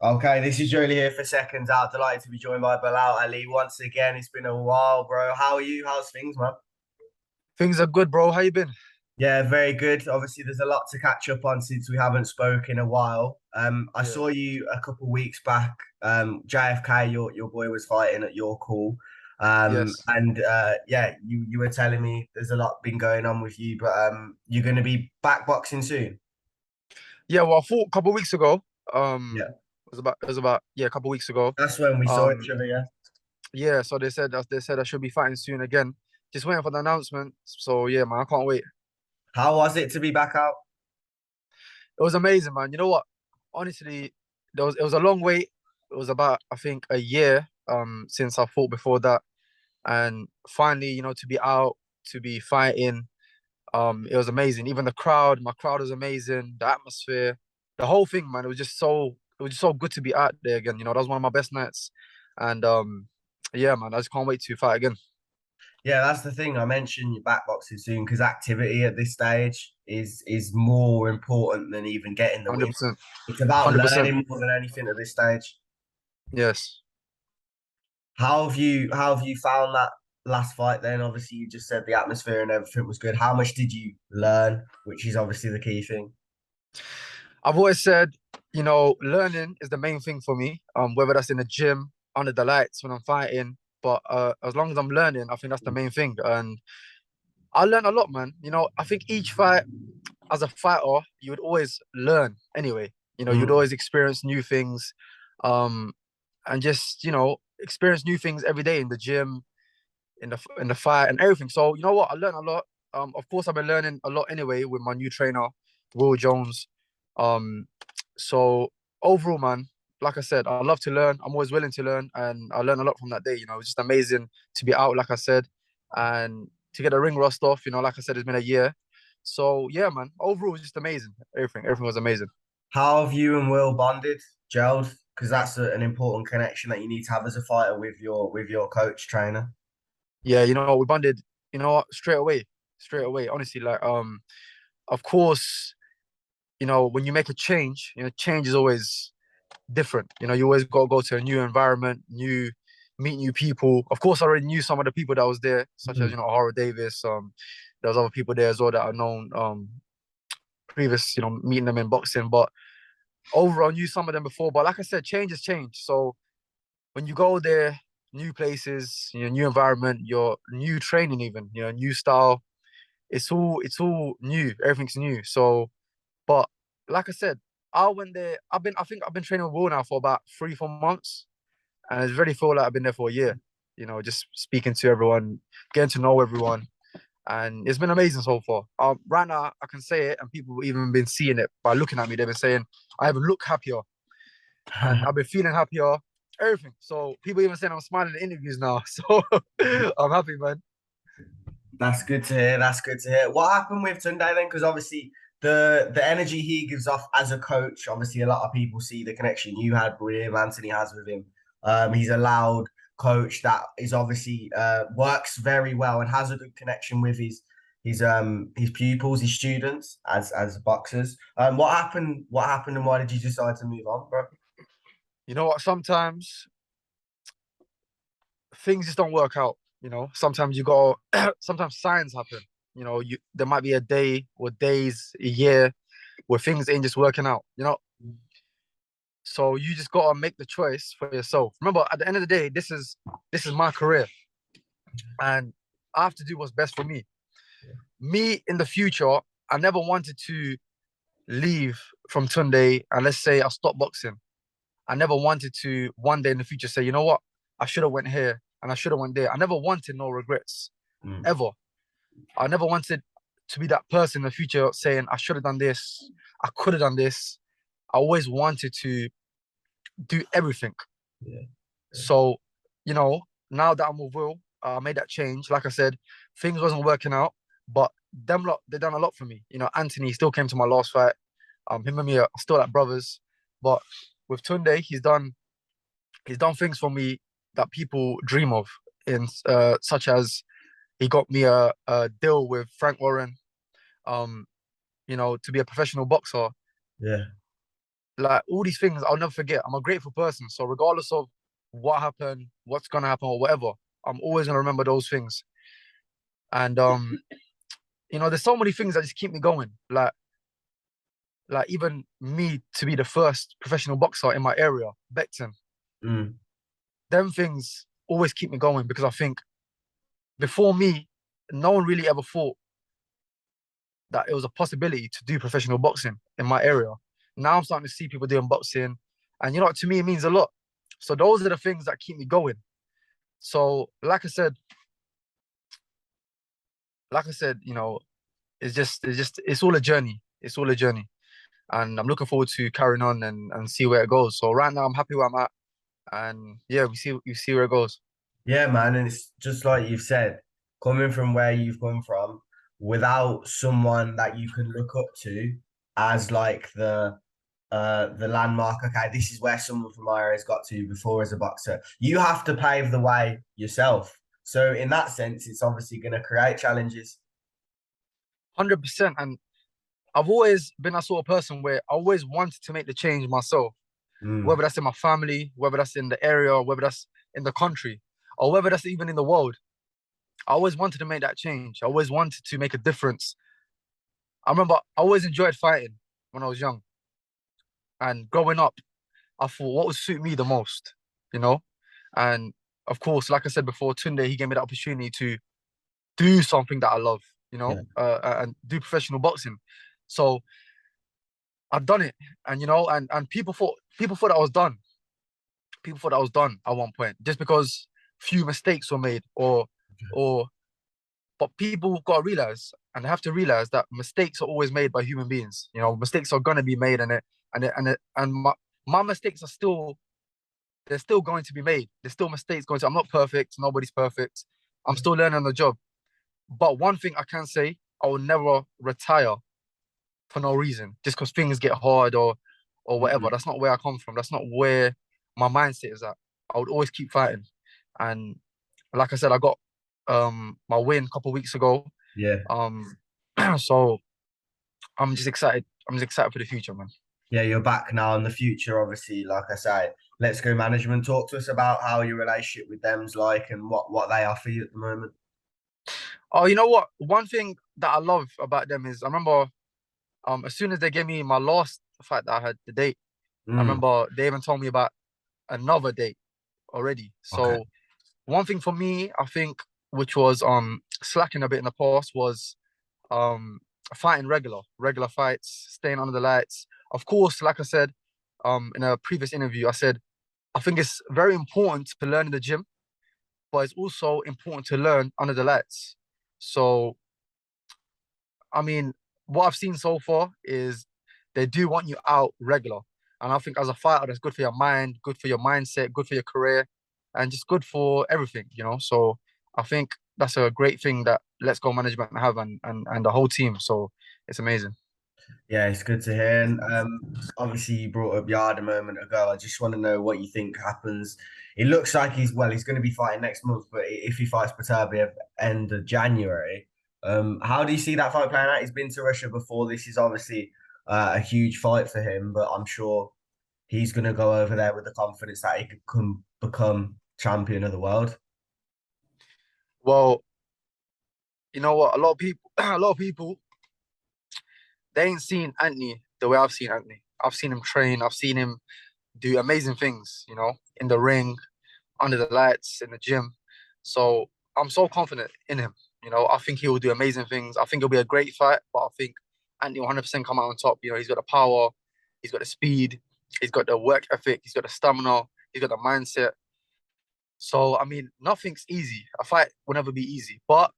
Okay, this is Joe Leigh here for Seconds Out. Delighted to be joined by Bilal Ali once again. It's been a while, bro. How are you? How's things, man? Things are good, bro. How you been? Yeah, very good. Obviously, there's a lot to catch up on since we haven't spoken in a while. I Yeah. saw you a couple of weeks back. JFK, your boy was fighting at your call. Yes. Yeah, you were telling me there's a lot been going on with you, but you're gonna be back boxing soon. Yeah. Well, I fought a couple of weeks ago. Yeah, It was about a couple of weeks ago. that's when we saw Um, each other. Yeah. yeah. So they said I should be fighting soon again. Just waiting for the announcement. So yeah, man, I can't wait. How was it to be back out? It was amazing, man. You know what? Honestly, it was a long wait. It was about I think a year since I fought before that, and finally, to be out, to be fighting. It was amazing. Even my crowd was amazing. The atmosphere, the whole thing, man. It was just so good to be out there again. That was one of my best nights. And yeah, man, I just can't wait to fight again. Yeah, that's the thing. I mentioned your back boxing soon because activity at this stage is more important than even getting the win. 100%. It's about 100%. learning more than anything at this stage. Yes. How have you found that last fight then? Obviously, you just said the atmosphere and everything was good. How much did you learn? Which is obviously the key thing. I've always said, learning is the main thing for me. Whether that's in the gym, under the lights, when I'm fighting. But as long as I'm learning, I think that's the main thing. And I learned a lot, man. I think each fight, as a fighter, you would always learn anyway. You'd Mm. always experience new things, um, and just experience new things every day in the gym, in the fight, and everything. So you know what, I learned a lot. Of course, I've been learning a lot anyway with my new trainer, Will Jones. Um, so overall, man, like I said, I love to learn. I'm always willing to learn, and I learned a lot from that day. It's just amazing to be out, like I said, and to get the ring rust off. Like I said, it's been a year. So yeah, man. Overall, it's just amazing. Everything was amazing. How have you and Will bonded, gelled? Because that's an important connection that you need to have as a fighter with your coach trainer. Yeah, we bonded. You know what? Straight away. Honestly, like of course, when you make a change, change is always different. You always got to go to a new environment, meet new people. Of course, I already knew some of the people that was there, such as Mhm. Hara Davis. There was other people there as well that I known previous, meeting them in boxing. But overall, I knew some of them before. But like I said, change has changed. So when you go there, new places, new environment, your new training, even new style. It's all new. Everything's new. So, but like I said, I went there. I think I've been training with Will now for about 3, 4 months, and it's really feel like I've been there for a year. Just speaking to everyone, getting to know everyone, and it's been amazing so far. Right now I can say it, and people have even been seeing it by looking at me. They've been saying I even look happier, and I've been feeling happier. Everything. So people even saying I'm smiling in interviews now. So I'm happy, man. That's good to hear. That's good to hear. What happened with Tunde then? Because obviously the energy he gives off as a coach, obviously a lot of people see the connection you had with him, Anthony has with him. He's a loud coach that is obviously works very well and has a good connection with his pupils, his students as boxers. What happened? What happened and why did you decide to move on, bro? You know what? Sometimes things just don't work out. Sometimes you go. Sometimes signs happen. There might be a day or days, a year where things ain't just working out. So you just gotta make the choice for yourself. Remember, at the end of the day, this is my career, and I have to do what's best for me. Me in the future, I never wanted to leave from Tunde and let's say I stop boxing. I never wanted to one day in the future say, you know what, I should have went here and I should have went there. I never wanted no regrets Mm. ever. I never wanted to be that person in the future saying I should have done this, I could have done this. I always wanted to do everything. Yeah. So, you know, now that I'm with Will, I made that change. Like I said, things wasn't working out, but them lot they done a lot for me. Anthony still came to my last fight. Him and me are still like brothers. But with Tunde, he's done things for me that people dream of, in such as he got me a deal with Frank Warren, to be a professional boxer. Yeah. like all these things I'll never forget. I'm a grateful person. So regardless of what happened, what's gonna happen, or whatever, I'm always gonna remember those things. And there's so many things that just keep me going. Like even me to be the first professional boxer in my area, Beckton, Mm, them things always keep me going because I think before me, no one really ever thought that it was a possibility to do professional boxing in my area. Now I'm starting to see people doing boxing, and to me it means a lot. So those are the things that keep me going. So like I said, it's all a journey. It's all a journey, and I'm looking forward to carrying on and see where it goes. So right now I'm happy where I'm at, and yeah, we see where it goes. yeah, man, and it's just like you've said, coming from where you've come from, without someone that you can look up to as like the landmark. Okay, this is where someone from my area's got to before as a boxer. You have to pave the way yourself. So in that sense, it's obviously going to create challenges. 100%. And I've always been that sort of person where I always wanted to make the change myself, Mm, whether that's in my family, whether that's in the area, whether that's in the country, or whether that's even in the world. I always wanted to make that change. I always wanted to make a difference. I remember I always enjoyed fighting when I was young. And growing up, I thought what would suit me the most, you know? And of course, like I said before, Tunde, he gave me the opportunity to do something that I love, yeah, and do professional boxing. So I've done it. And and people thought I was done. People thought I was done at one point just because few mistakes were made or but people got to realize and they have to realize that mistakes are always made by human beings. Mistakes are gonna be made, and my mistakes are still they're still going to be made. There's still mistakes going to. I'm not perfect. Nobody's perfect. I'm still learning on the job. But one thing I can say, I will never retire for no reason, just because things get hard or whatever. mm, That's not where I come from. That's not where my mindset is at. I would always keep fighting. And like I said, I got my win a couple of weeks ago. yeah. Um, so I'm just excited. I'm just excited for the future, man. Yeah, you're back now in the future, obviously. Like I say, Let's Go Management. Talk to us about how your relationship with them's like and what they offer you at the moment. Oh, you know what? One thing that I love about them is I remember as soon as they gave me my last fight that I had, the date, I Mm, remember they even told me about another date already. okay. So one thing for me, I think, which was slacking a bit in the past was um fighting regular fights, staying under the lights. Of course, like I said, in a previous interview, I said I think it's very important to learn in the gym, but it's also important to learn under the lights. So I mean, what I've seen so far is they do want you out regular. And I think as a fighter, that's good for your mind, good for your mindset, good for your career, and just good for everything. So I think that's a great thing that Let's Go Management have and the whole team. So it's amazing. Yeah, it's good to hear. And obviously, you brought up Yard a moment ago. I just want to know what you think happens. It looks like he's going to be fighting next month, but if he fights Beterbiev end of January, how do you see that fight playing out? He's been to Russia before. This is obviously a huge fight for him, but I'm sure he's going to go over there with the confidence that he could become champion of the world. Well, you know what? A lot of people, a lot of people, they ain't seen Anthony the way I've seen Anthony. I've seen him train. I've seen him do amazing things. In the ring, under the lights, in the gym. So I'm so confident in him. I think he will do amazing things. I think it'll be a great fight, but I think Anthony will 100% come out on top. He's got the power, he's got the speed, he's got the work ethic, he's got the stamina, he's got the mindset. So, I mean, nothing's easy. A fight will never be easy, but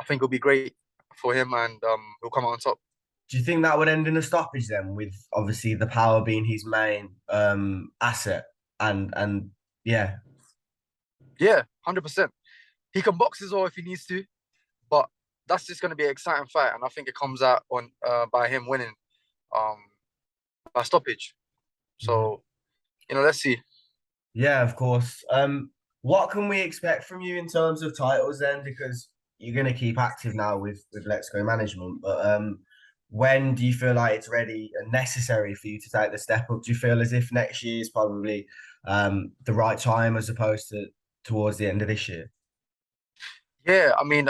I think it'll be great for him and he'll come out on top. Do you think that would end in a stoppage then, with obviously the power being his main asset? And yeah, Yeah, 100%. He can box as well if he needs to, but that's just going to be an exciting fight. And I think it comes out on by him winning um, by stoppage. Mhm. So, let's see. Yeah, of course. What can we expect from you in terms of titles then? Because you're going to keep active now with Let's Go Management, but when do you feel like it's ready and necessary for you to take the step up? Do you feel as if next year is probably the right time as opposed to towards the end of this year? Yeah, I mean,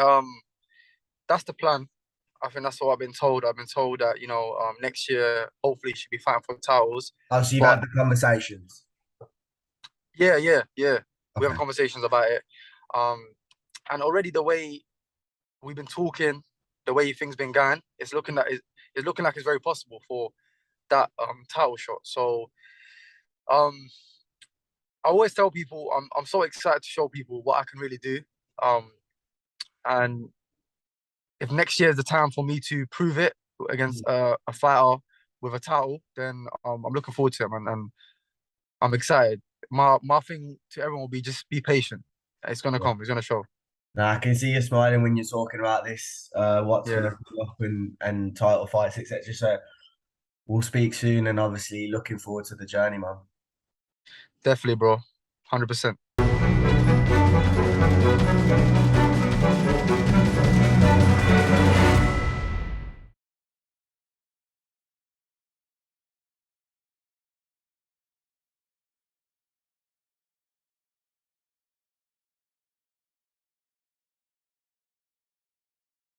that's the plan. I think that's what I've been told. I've been told that, next year hopefully should be fighting for titles. Oh, so you've But had the conversations. yeah. We have Okay. conversations about it. Um, and already the way we've been talking, the way things been going, it's looking like it's very possible for that title shot. So um I always tell people I'm so excited to show people what I can really do. Um and if next year is the time for me to prove it against a fighter with a title, then I'm looking forward to it, man, and I'm excited. My thing to everyone will be just be patient. It's gonna Yeah. come. It's gonna show. Now I can see you smiling when you're talking about this, what's going to Yeah, come up and title fights, etc. So we'll speak soon, and obviously looking forward to the journey, man. definitely, bro. 100%.